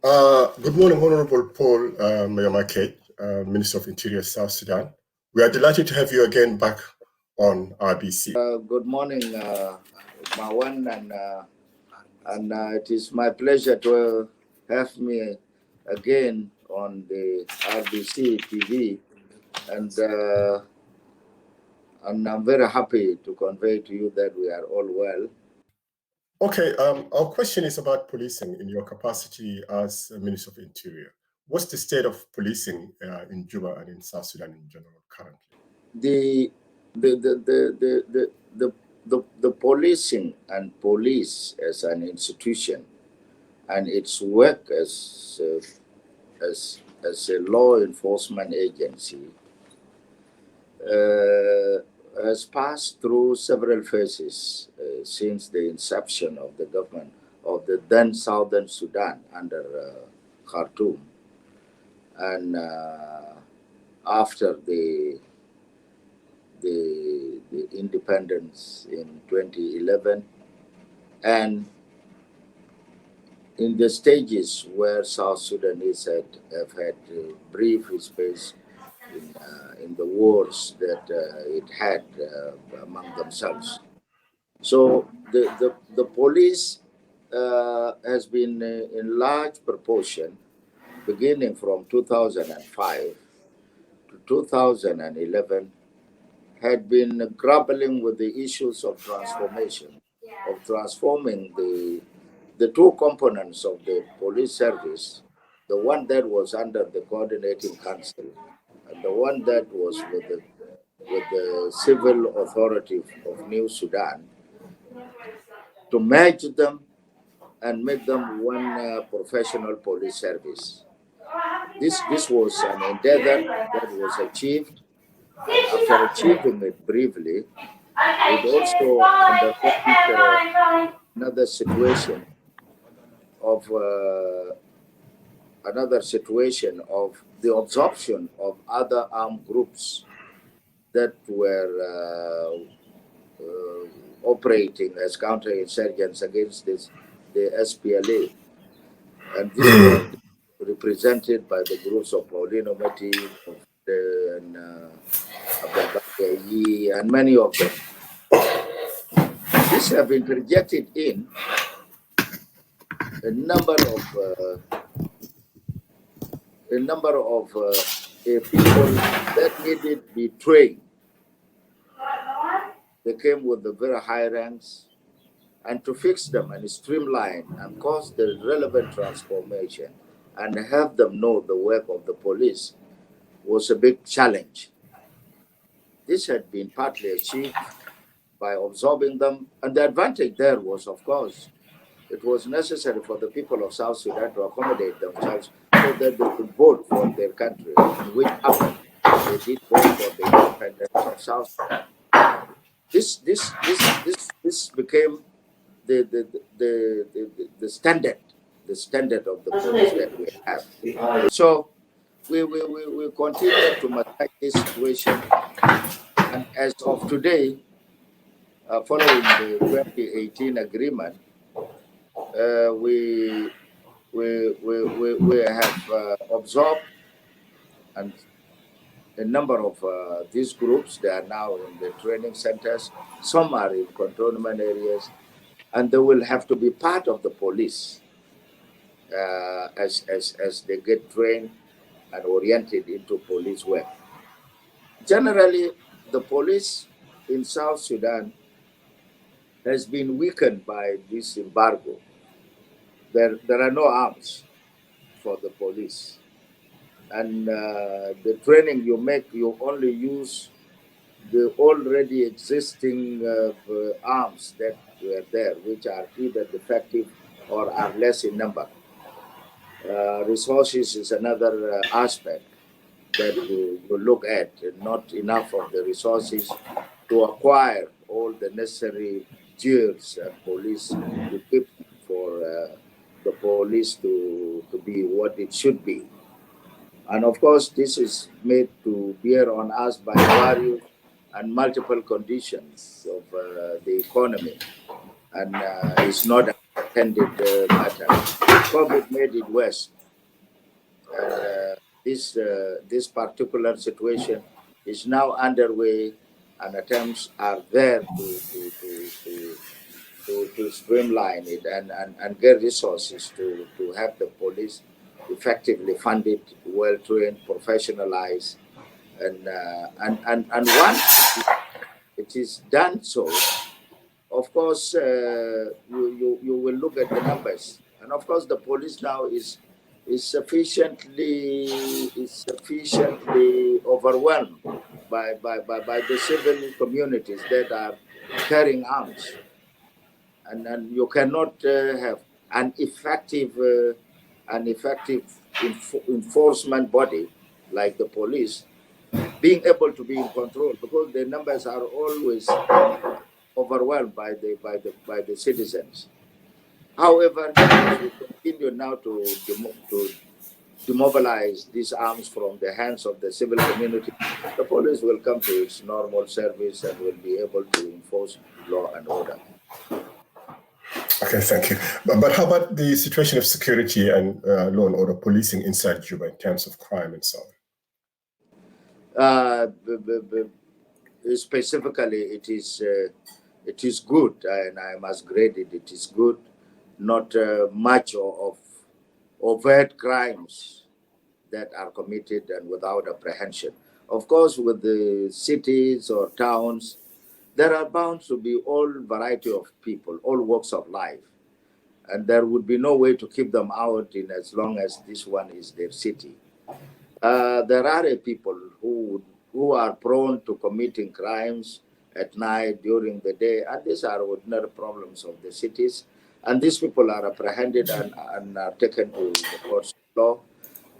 Good morning, Honorable Paul Mayom, Akec, Minister of Interior, South Sudan. We are delighted to have you again back on RBC. Good morning, Mawan, and it is my pleasure to have me again on the RBC TV, and I'm very happy to convey to you that we are all well. Okay, our question is about policing in your capacity as Minister of Interior. What's the state of policing in Juba and in South Sudan in general currently? The policing and police as an institution and its work as a law enforcement agency has passed through several phases since the inception of the government of the then Southern Sudan under Khartoum, and after the independence in 2011, and in the stages where South Sudanese have had brief space in the wars that it had among themselves. So the police has been in large proportion, beginning from 2005 to 2011, had been grappling with the issues of transformation, of transforming the two components of the police service, the one that was under the coordinating council and the one that was with the civil authority of New Sudan, to merge them and make them one professional police service. This was an endeavor that was achieved, and after achieving it briefly, it also underwent another situation of the absorption of other armed groups that were operating as counterinsurgents against the SPLA, and this was represented by the groups of Paulino Mati and and many of them. These have interjected in a number of people that needed to be trained. They came with the very high ranks, and to fix them and streamline and cause the relevant transformation and have them know the work of the police was a big challenge. This had been partly achieved by absorbing them, and the advantage there was, of course, it was necessary for the people of South Sudan to accommodate themselves so that they could vote for their country, which happened. They did vote for the independence of South Sudan. This became the standard of the police that we have. So we continue to manage this situation, and as of today, following the 2018 agreement, we have absorbed and a number of these groups. They are now in the training centers. Some are in cantonment areas, and they will have to be part of the police as they get trained and oriented into police work. Generally, the police in South Sudan has been weakened by this embargo. There are no arms for the police, and the training you make, you only use the already existing arms that were there, which are either defective or are less in number. Resources is another aspect that you look at. Not enough of the resources to acquire all the necessary gears and police equipment for the police to be what it should be. And of course, this is made to bear on us by various and multiple conditions of the economy, and it's not a intended matter. COVID made it worse. And this particular situation is now underway, and attempts are there to streamline it and get resources to have the police effectively funded, well trained, professionalized, and once it is done so, of course, you will look at the numbers, and of course, the police now is sufficiently overwhelmed by the civil communities that are carrying arms, and you cannot have an effective enforcement body like the police being able to be in control, because the numbers are always overwhelmed by the citizens. However, as we continue now to demobilize these arms from the hands of the civil community, the police will come to its normal service and will be able to enforce law and order. Okay, thank you. But how about the situation of security and law and order policing inside Juba in terms of crime and so on? Specifically, it is good, and I must grade it. It is good. Not much of overt crimes that are committed and without apprehension. Of course, with the cities or towns, there are bound to be all variety of people, all walks of life, and there would be no way to keep them out in as long as this one is their city. There are people who are prone to committing crimes at night, during the day, and these are ordinary problems of the cities. And these people are apprehended and are taken to the courts of law.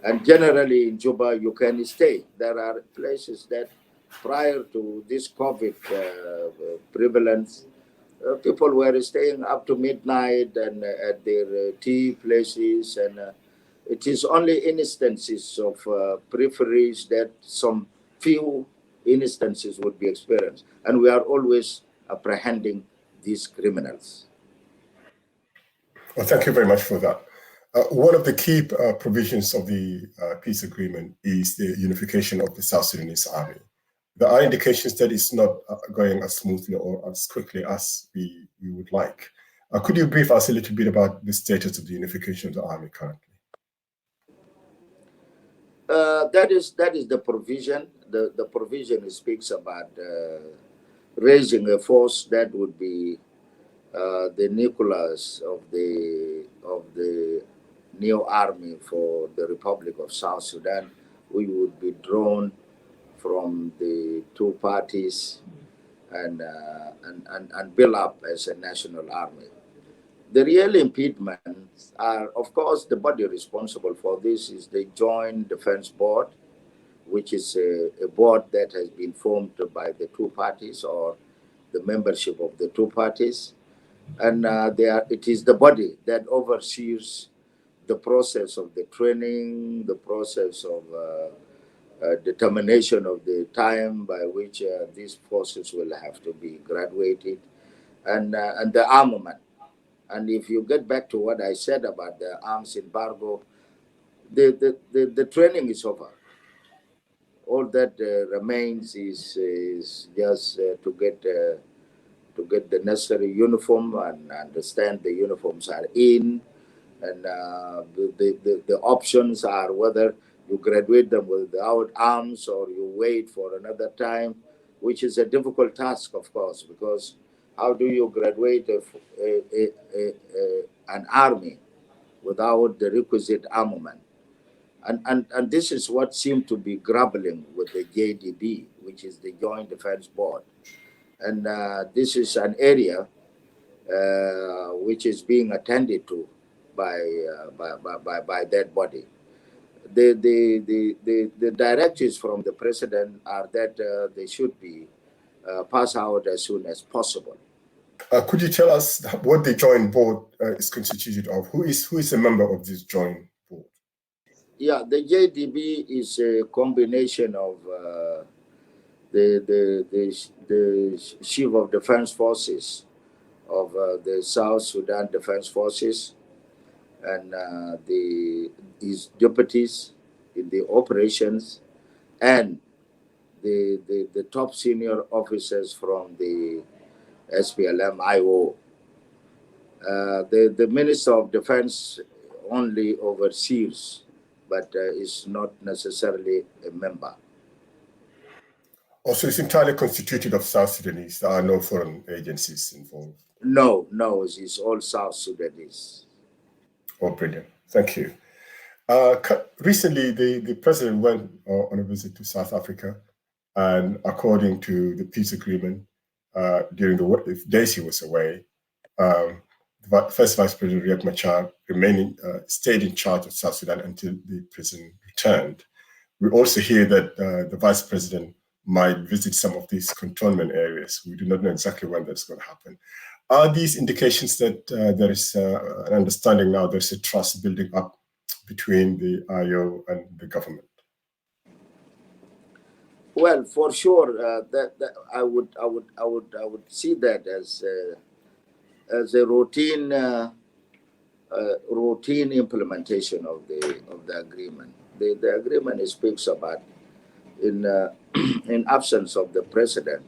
And generally in Juba, you can stay. There are places that prior to this COVID prevalence, people were staying up to midnight and at their tea places, and it is only instances of peripheries that some few instances would be experienced, and we are always apprehending these criminals. Well, thank you very much for that. One of the key provisions of the peace agreement is the unification of the South Sudanese army. There are indications that it's not going as smoothly or as quickly as we would like. Could you brief us a little bit about the status of the unification of the army currently? That is the provision. The provision speaks about raising a force that would be the nucleus of the new army for the Republic of South Sudan. We would be drawn from the two parties and build up as a national army. The real impediments are, of course, the body responsible for this is the Joint Defense Board, which is a board that has been formed by the two parties or the membership of the two parties. And it is the body that oversees the process of the training, the process of determination of the time by which these forces will have to be graduated, and the armament. And if you get back to what I said about the arms embargo, the training is over. All that remains is just to get the necessary uniform and understand the uniforms are in, and the options are whether you graduate them without arms or you wait for another time, which is a difficult task, of course, because how do you graduate an army without the requisite armament? And this is what seemed to be grappling with the JDB, which is the Joint Defense Board. And this is an area which is being attended to by that body. The directives from the president are that they should be passed out as soon as possible. Could you tell us what the joint board is constituted of? Who is a member of this joint board? Yeah, the JDB is a combination of the Chief of Defense Forces of the South Sudan Defense Forces and his deputies in the operations, and the top senior officers from the SPLM-IO. The Minister of Defense only oversees, but is not necessarily a member. Also, it's entirely constituted of South Sudanese. There are no foreign agencies involved. No, it's all South Sudanese. Oh, brilliant. Thank you. Recently, the president went on a visit to South Africa, and according to the peace agreement, during the days he was away, the first Vice President Riek Machar stayed in charge of South Sudan until the president returned. We also hear that the Vice President might visit some of these cantonment areas. We do not know exactly when that's going to happen. Are these indications that there is an understanding now, there's a trust building up between the IO and the government? Well, for sure, that I would see that as a routine implementation of the agreement. The agreement speaks about in absence of the president,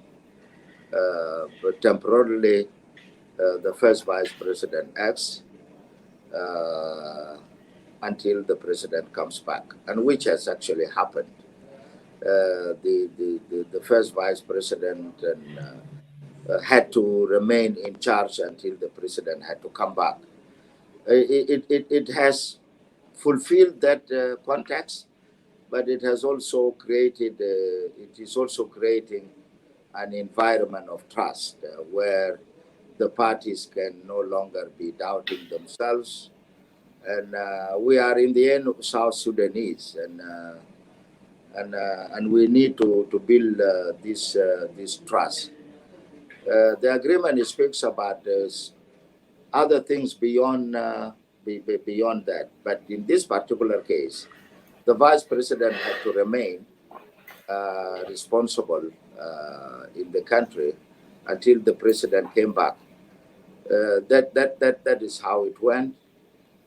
but temporarily the first vice president acts until the president comes back, and which has actually happened. The first vice president had to remain in charge until the president had to come back. It has fulfilled that context, but it has also created. It is also creating an environment of trust where the parties can no longer be doubting themselves, and we are in the end South Sudanese, and we need to build this trust. The agreement speaks about other things beyond that, but in this particular case, the vice president had to remain responsible in the country until the president came back. That is how it went,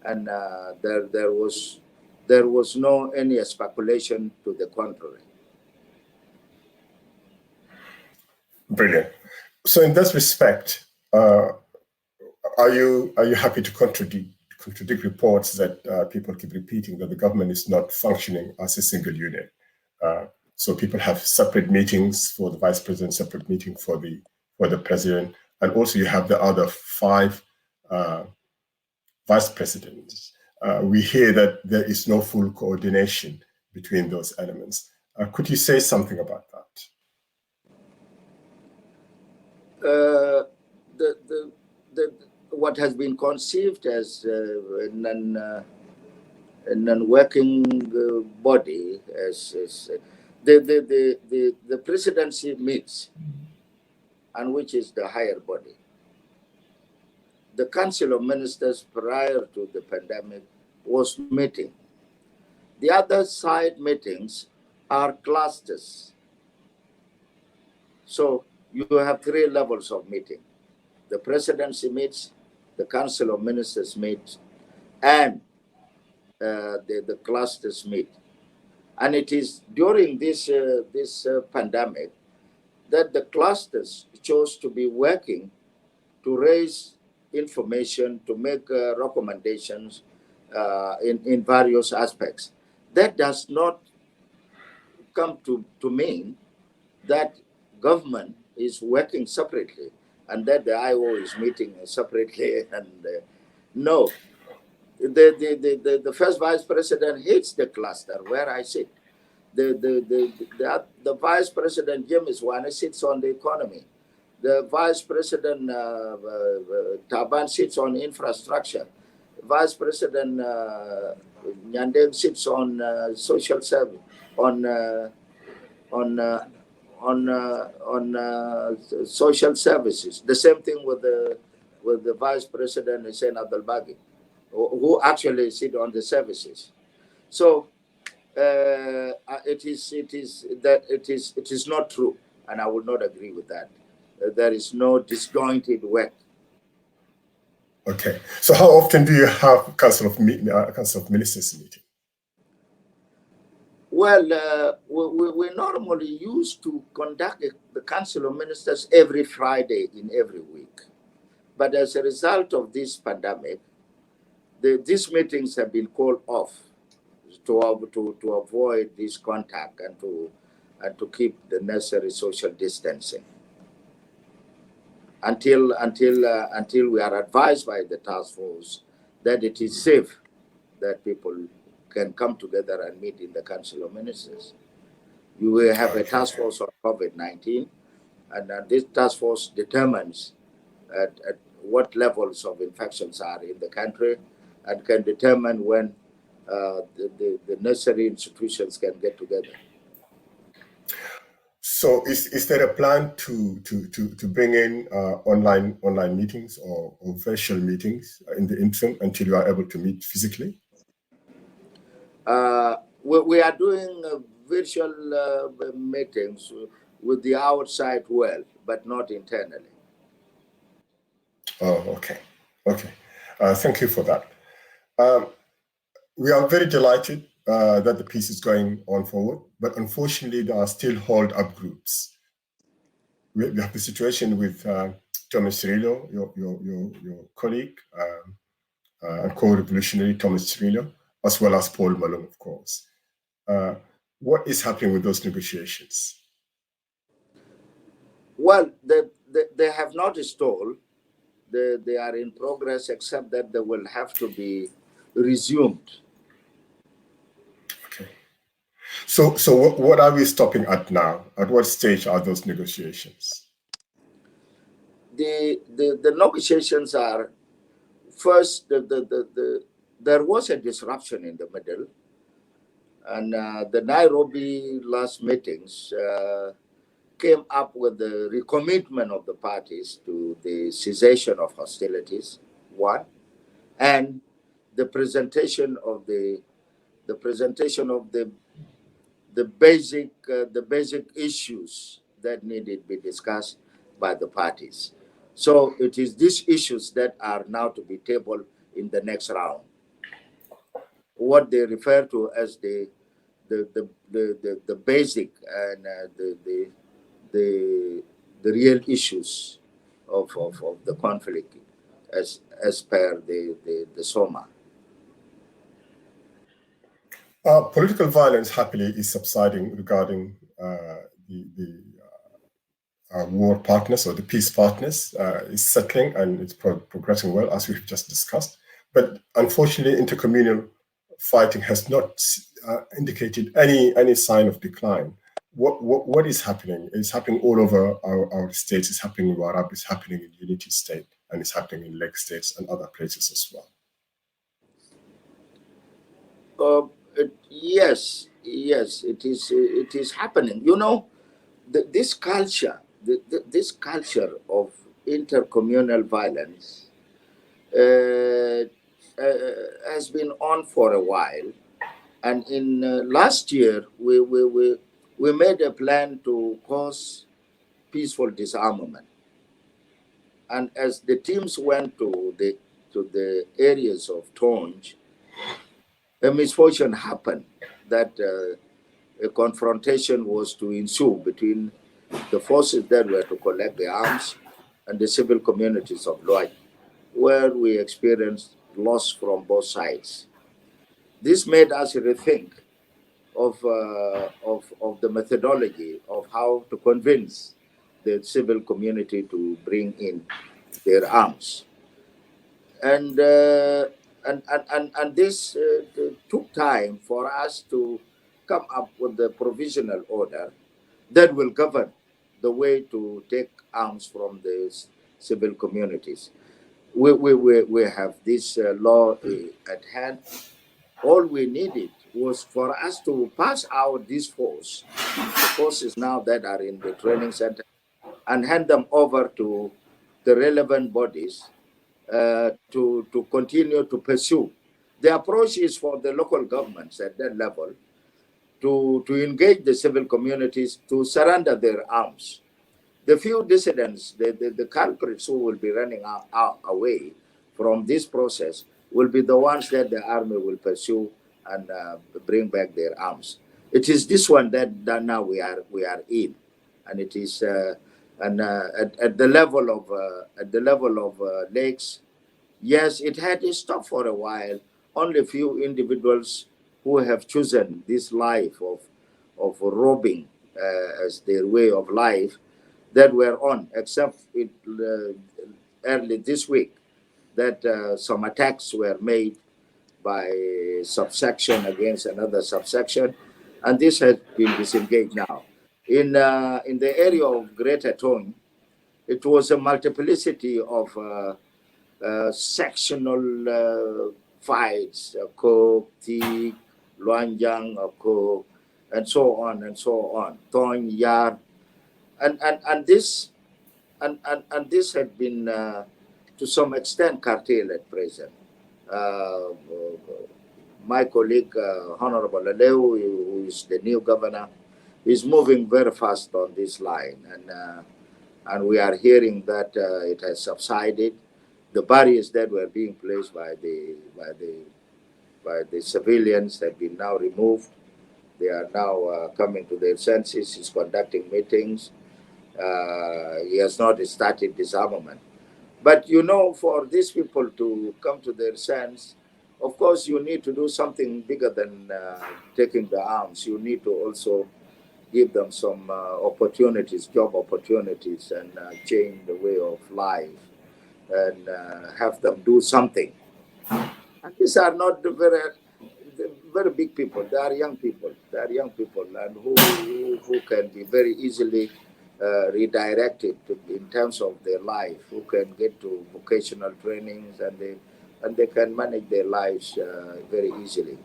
and there was no any speculation to the contrary. Brilliant. So, in this respect, are you happy to contradict reports that people keep repeating that the government is not functioning as a single unit? So people have separate meetings for the vice president, separate meeting for the president, and also you have the other 5 vice presidents. We hear that there is no full coordination between those elements. Could you say something about that? What has been conceived as a non-working body, as the presidency meets, and which is the higher body. The Council of Ministers prior to the pandemic was meeting. The other side meetings are clusters. So you have 3 levels of meeting. The presidency meets, the Council of Ministers meet, and the clusters meet. And it is during this pandemic that the clusters chose to be working to raise information, to make recommendations in various aspects. That does not come to mean that government is working separately and that the IO is meeting separately. And no, the first vice president hits the cluster where I sit. The vice president James Wane sits on the economy. The vice president Taban sits on infrastructure. Vice president Nyandeng sits on social service, on social services. The same thing with the vice president Hussein Abdelbagi, who actually sit on the services. So it is not true, and I would not agree with that. There is no disjointed work. Okay. So how often do you have Council of Ministers meeting? Well, we normally used to conduct the Council of Ministers every Friday in every week. But as a result of this pandemic, these meetings have been called off to avoid this contact and to keep the necessary social distancing until we are advised by the task force that it is safe that people can come together and meet in the Council of Ministers. You will have a task force on COVID-19, and this task force determines at what levels of infections are in the country and can determine when the necessary institutions can get together. So is there a plan to bring in online meetings or virtual meetings in the interim until you are able to meet physically? We are doing virtual meetings with the outside world, but not internally. Oh, okay. Okay. Thank you for that. We are very delighted that the peace is going on forward, but unfortunately, there are still hold-up groups. We have the situation with Thomas Cirillo, your colleague, and co-revolutionary Thomas Cirillo, as well as Paul Malone, of course. What is happening with those negotiations? Well, they have not stalled. They are in progress, except that they will have to be resumed. Okay. So what are we stopping at now? At what stage are those negotiations? The negotiations are first. There was a disruption in the middle, and the Nairobi last meetings came up with the recommitment of the parties to the cessation of hostilities. One, and the presentation of the basic issues that needed to be discussed by the parties. So it is these issues that are now to be tabled in the next round. What they refer to as the basic and the real issues of the conflict as per the SOMA. Political violence, happily, is subsiding regarding the war partners or the peace partners. Is settling and it's progressing well, as we've just discussed. But unfortunately, intercommunal fighting has not indicated any sign of decline. What is happening? It's happening all over our states. It's happening in Warab, it's happening in Unity State, and it's happening in Lake States and other places as well. Yes, it is happening. You know, this culture of intercommunal violence has been on for a while, and in last year we made a plan to cause peaceful disarmament, and as the teams went to the areas of Tonj, a misfortune happened that a confrontation was to ensue between the forces that were to collect the arms and the civil communities of Loy, where we experienced loss from both sides. This made us rethink of the methodology of how to convince the civil community to bring in their arms. And this took time for us to come up with the provisional order that will govern the way to take arms from the civil communities. We have this law at hand. All we needed was for us to pass out this force, the forces now that are in the training center, and hand them over to the relevant bodies to continue to pursue. The approach is for the local governments at that level to engage the civil communities to surrender their arms. The few dissidents, the culprits who will be running away from this process will be the ones that the army will pursue and bring back their arms. It is this one that now we are in, and it is at the level of lakes. Yes, it had stopped for a while. Only a few individuals who have chosen this life of robbing as their way of life that were on, except early this week that some attacks were made by subsection against another subsection, and this has been disengaged now. In the area of Greater Tone, it was a multiplicity of sectional fights, Akok, Tik, Luanjang, Akok, and so on and so on, Tong, Yar, and this this had been to some extent curtailed at present. Uh, my colleague, Honorable Aleu, who is the new governor, is moving very fast on this line, and we are hearing that it has subsided. The barriers that were being placed by the civilians have been now removed. They are now coming to their senses. He's conducting meetings. He has not started disarmament. But for these people to come to their sense, of course, you need to do something bigger than taking the arms. You need to also give them some opportunities, job opportunities, and change the way of life, and have them do something. And these are not the very big people. They are young people. They are young people, and who can be very easily redirected in terms of their life, who can get to vocational trainings, and they can manage their lives very easily.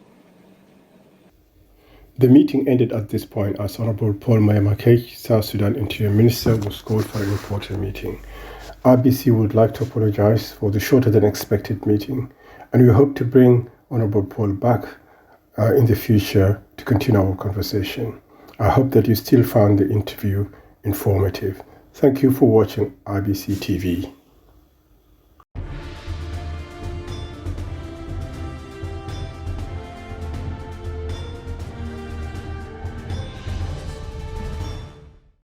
The meeting ended at this point as Honorable Paul Mayom, Akec, South Sudan Interior Minister, was called for an important meeting. RBC would like to apologize for the shorter than expected meeting, and we hope to bring Honorable Paul back in the future to continue our conversation. I hope that you still found the interview informative. Thank you for watching RBC TV.